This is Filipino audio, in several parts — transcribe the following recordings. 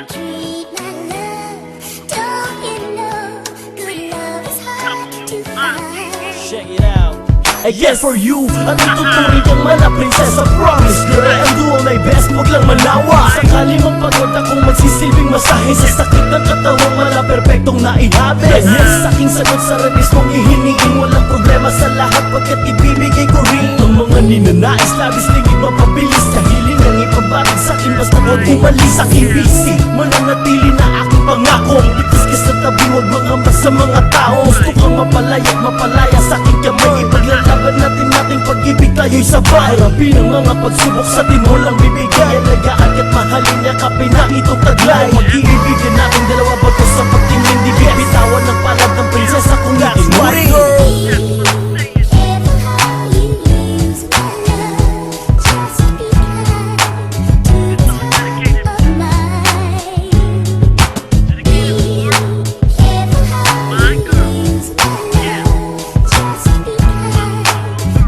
Treat my love, don't you know good love is hard to find. Check it out. Again for you, at ituturing kang mana prinsesa. Promise girl, ang do my best, wag lang manawa. Sakali mapagod akong magsisilbing masahe sa sakit ng katawang wala perpektong naihabis. Yes, aking sagot sa release kong ihiniin, walang problema sa lahat pagkat ibibigay ko rin ang mga ninanais, labis lingid mapabilis. Kahiling ang ipabatid sa'kin basta huwag umalis. Aking busy, mananatili na aking pangako. Ikiskis sa tabi, huwag mangamba sa mga tao. Gusto kang mapalaya sa aking kamay. Ipaglalaban nating pag-ibig tayo'y sabay. Harapin ang mga pagsubok sa atin walang bibigay. Alagaan ka't mahalin niya kapay na itong taglay. Mag-iibigan natin dalawa bago sa pagtingin. Di bibitawan ng palad ng prinsesa kung itinuri. Careful how you use my love, just be kind to this heart of mine. Careful how you use my love, just be kind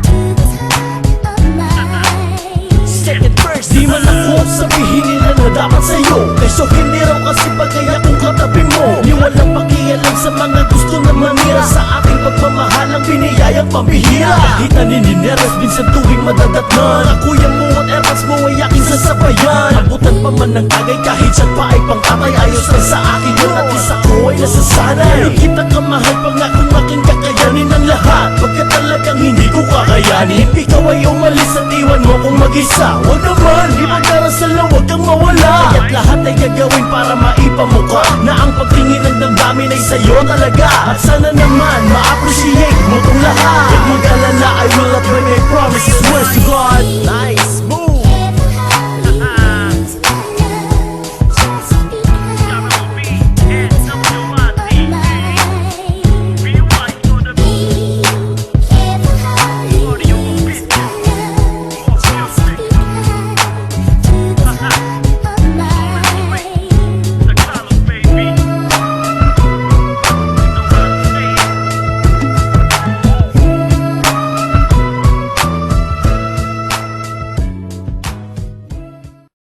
to this heart of mine. Second verse, di man ako sabihin nila na dapat sa'yo. Kesyo hindi raw kasi bagay akong katabi mo. Di walang pakialam sa mga gusto na manira sa ating pagmamahalang biniyayang pambihira. Kahit naninineras, minsan tuwing madadatnan. Ang kuya mo at erpas mo ay aking sasabayan. Abutan pa man ng tagay kahit siya pa ay pangkatay. Ayos lang sa akin yun at isa ko ay nasasanay. Di kita kamahal pag nga kung aking kakayanin ang lahat. Pagka talagang hindi ko kakayanin, ikaw ay umalis at iwan mo kung mag-isa. Huwag naman, di magdarasal na huwag kang mawala. Kaya't lahat ay gagawin para maipamuka na ang pagtingin ng damdamin ay sa'yo talaga. At sana naman ma-appreciate mo itong lahat. Huwag mag-alala, I will not break my promises. Words to God. Nice.